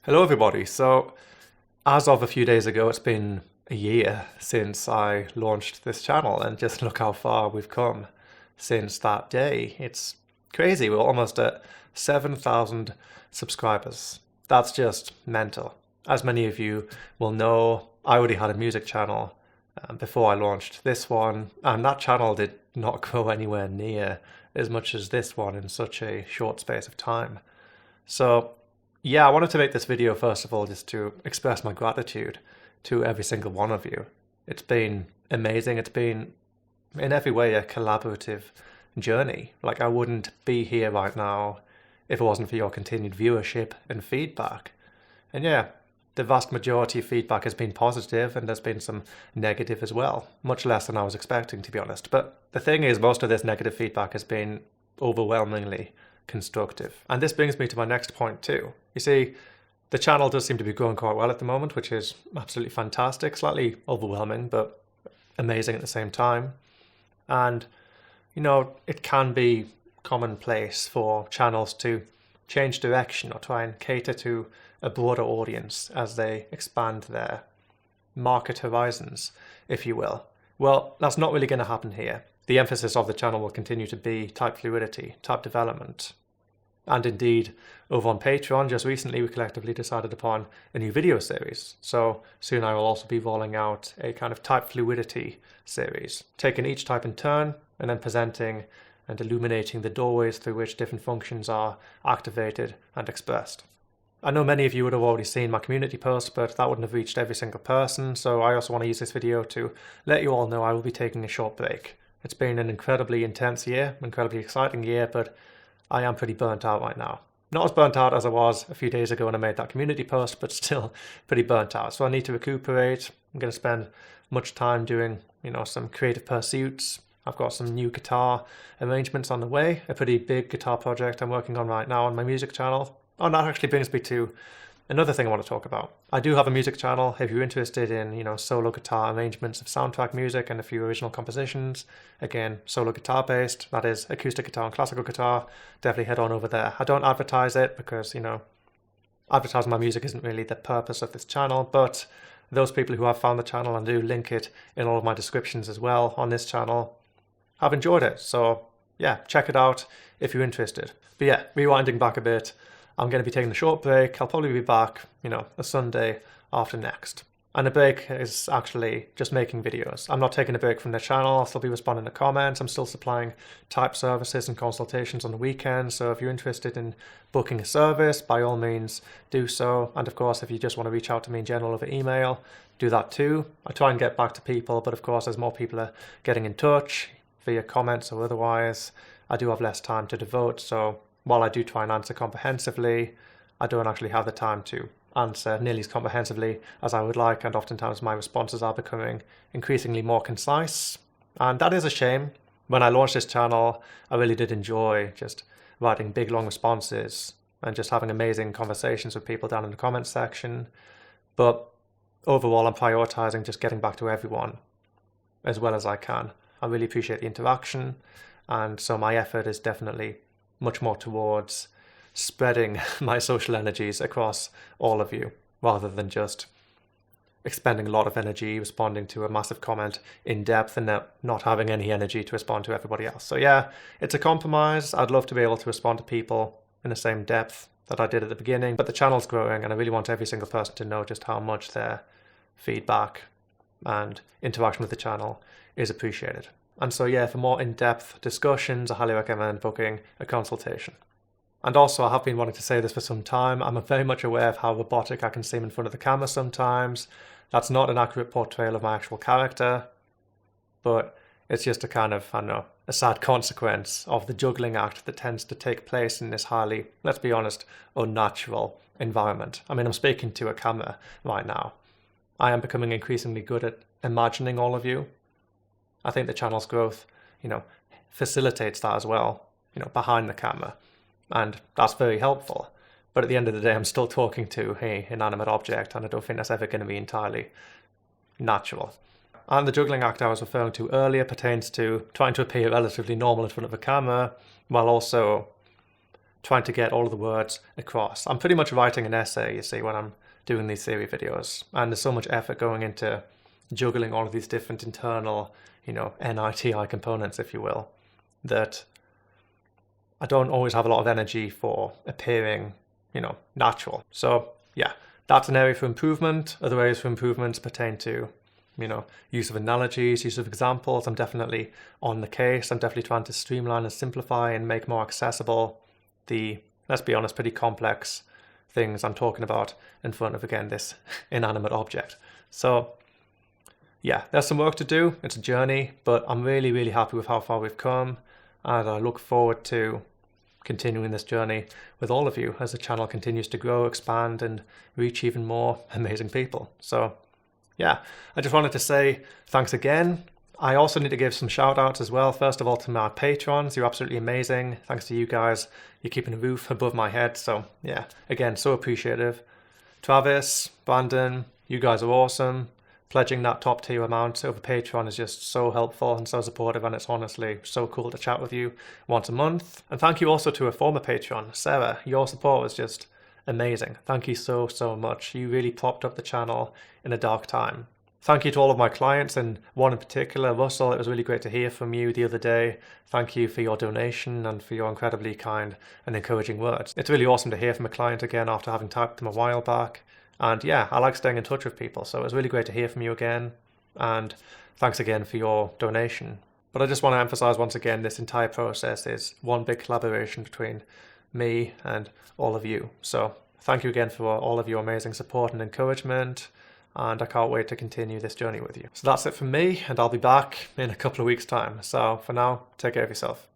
Hello everybody. So as of a few days ago, it's been a year since I launched this channel, and just look how far we've come since that day. It's crazy. We're almost at 7,000 subscribers. That's just mental. As many of you will know, I already had a music channel before I launched this one, and that channel did not grow anywhere near as much as this one in such a short space of time. So yeah, I wanted to make this video first of all just to express my gratitude to every single one of you. It's been amazing. It's been in every way a collaborative journey. Like, I wouldn't be here right now if it wasn't for your continued viewership and feedback. And yeah, the vast majority of feedback has been positive, and there's been some negative as well. Much less than I was expecting, to be honest. But the thing is, most of this negative feedback has been overwhelmingly constructive. And this brings me to my next point too. You see, the channel does seem to be growing quite well at the moment, which is absolutely fantastic, slightly overwhelming, but amazing at the same time. And, it can be commonplace for channels to change direction or try and cater to a broader audience as they expand their market horizons, if you will. Well, that's not really going to happen here. The emphasis of the channel will continue to be type fluidity, type development. And indeed, over on Patreon, just recently we collectively decided upon a new video series. So soon I will also be rolling out a kind of type fluidity series, taking each type in turn and then presenting and illuminating the doorways through which different functions are activated and expressed. I know many of you would have already seen my community post, but that wouldn't have reached every single person, so I also want to use this video to let you all know I will be taking a short break. It's been an incredibly intense year, incredibly exciting year, but I am pretty burnt out right now. Not as burnt out as I was a few days ago when I made that community post, but still pretty burnt out. So I need to recuperate. I'm going to spend much time doing, some creative pursuits. I've got some new guitar arrangements on the way, a pretty big guitar project I'm working on right now on my music channel. Oh, and that actually brings me to another thing I want to talk about. I do have a music channel. If you're interested in, solo guitar arrangements of soundtrack music and a few original compositions, again, solo guitar based, that is acoustic guitar and classical guitar, definitely head on over there. I don't advertise it because, advertising my music isn't really the purpose of this channel, but those people who have found the channel, and do link it in all of my descriptions as well on this channel, have enjoyed it. So yeah, check it out if you're interested. But yeah, rewinding back a bit, I'm going to be taking a short break. I'll probably be back, the Sunday after next. And the break is actually just making videos. I'm not taking a break from the channel. I'll still be responding to comments. I'm still supplying type services and consultations on the weekends. So if you're interested in booking a service, by all means do so. And of course, if you just want to reach out to me in general over email, do that too. I try and get back to people, but of course, as more people are getting in touch via comments or otherwise, I do have less time to devote. So while I do try and answer comprehensively, I don't actually have the time to answer nearly as comprehensively as I would like, and oftentimes my responses are becoming increasingly more concise. And that is a shame. When I launched this channel, I really did enjoy just writing big, long responses and just having amazing conversations with people down in the comments section. But overall, I'm prioritizing just getting back to everyone as well as I can. I really appreciate the interaction, and so my effort is definitely much more towards spreading my social energies across all of you, rather than just expending a lot of energy responding to a massive comment in depth and not having any energy to respond to everybody else. So yeah, it's a compromise. I'd love to be able to respond to people in the same depth that I did at the beginning, but the channel's growing, and I really want every single person to know just how much their feedback and interaction with the channel is appreciated. And so yeah, for more in-depth discussions, I highly recommend booking a consultation. And also, I have been wanting to say this for some time, I'm very much aware of how robotic I can seem in front of the camera sometimes. That's not an accurate portrayal of my actual character, but it's just a kind of, a sad consequence of the juggling act that tends to take place in this highly, let's be honest, unnatural environment. I mean, I'm speaking to a camera right now. I am becoming increasingly good at imagining all of you. I think the channel's growth, facilitates that as well, behind the camera. And that's very helpful. But at the end of the day, I'm still talking to an inanimate object, and I don't think that's ever going to be entirely natural. And the juggling act I was referring to earlier pertains to trying to appear relatively normal in front of a camera, while also trying to get all of the words across. I'm pretty much writing an essay, you see, when I'm doing these theory videos. And there's so much effort going into juggling all of these different internal, NITI components, if you will, that I don't always have a lot of energy for appearing, natural. So yeah, that's an area for improvement. Other areas for improvement pertain to, use of analogies, use of examples. I'm definitely on the case. I'm definitely trying to streamline and simplify and make more accessible the, let's be honest, pretty complex things I'm talking about in front of, again, this inanimate object. So yeah, there's some work to do. It's a journey, but I'm really, really happy with how far we've come. And I look forward to continuing this journey with all of you as the channel continues to grow, expand, and reach even more amazing people. So yeah, I just wanted to say thanks again. I also need to give some shout outs as well. First of all, to my patrons. You're absolutely amazing. Thanks to you guys. You're keeping a roof above my head. So yeah, again, so appreciative. Travis, Brandon, you guys are awesome. Pledging that top tier amount over Patreon is just so helpful and so supportive, and it's honestly so cool to chat with you once a month. And thank you also to a former patron, Sarah. Your support was just amazing. Thank you so, so much. You really propped up the channel in a dark time. Thank you to all of my clients, and one in particular, Russell. It was really great to hear from you the other day. Thank you for your donation and for your incredibly kind and encouraging words. It's really awesome to hear from a client again after having typed them a while back. And yeah, I like staying in touch with people, so it was really great to hear from you again, and thanks again for your donation. But I just want to emphasize once again, this entire process is one big collaboration between me and all of you. So thank you again for all of your amazing support and encouragement, and I can't wait to continue this journey with you. So that's it from me, and I'll be back in a couple of weeks' time. So for now, take care of yourself.